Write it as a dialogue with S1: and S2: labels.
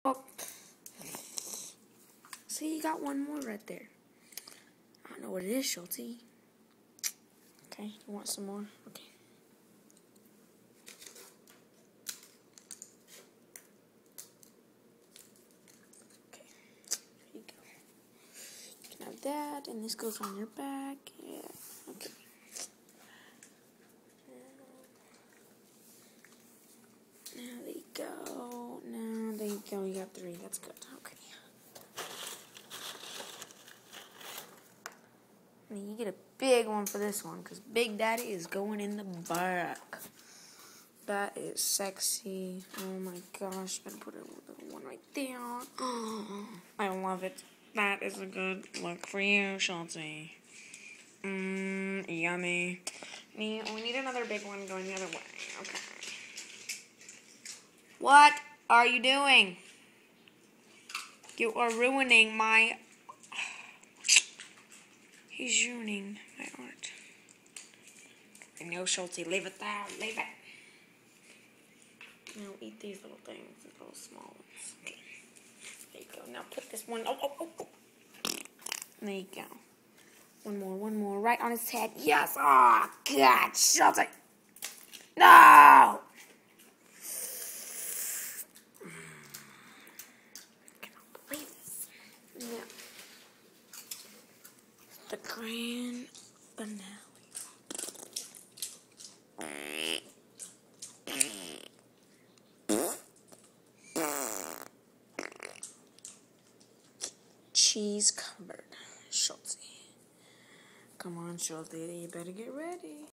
S1: Oh, see, you got one more right there. I don't know what it is, Schulte. Okay, you want some more? Okay. Okay, there you go. You can have that, and this goes on your back. Yeah, okay. Now there you go. Now there you go. You got 3. That's good. Okay. You get a big one for this one, because Big Daddy is going in the back. That is sexy. Oh my gosh. I'm going to put a little one right there. Oh, I love it. That is a good look for you, Schulte. Yummy. We need another big one going the other way. Okay. What are you doing? You are ruining my... He's ruining my art. I know, Schulte. Leave it there. Leave it. Now eat these little things. These little small ones. Okay. There you go. Now put this one... Oh. There you go. One more. Right on his head. Yes. Oh, God. Schulte. No! I cannot believe this. Now, the grand finale. Cheese covered. Schulte. Come on, Schulte. You better get ready.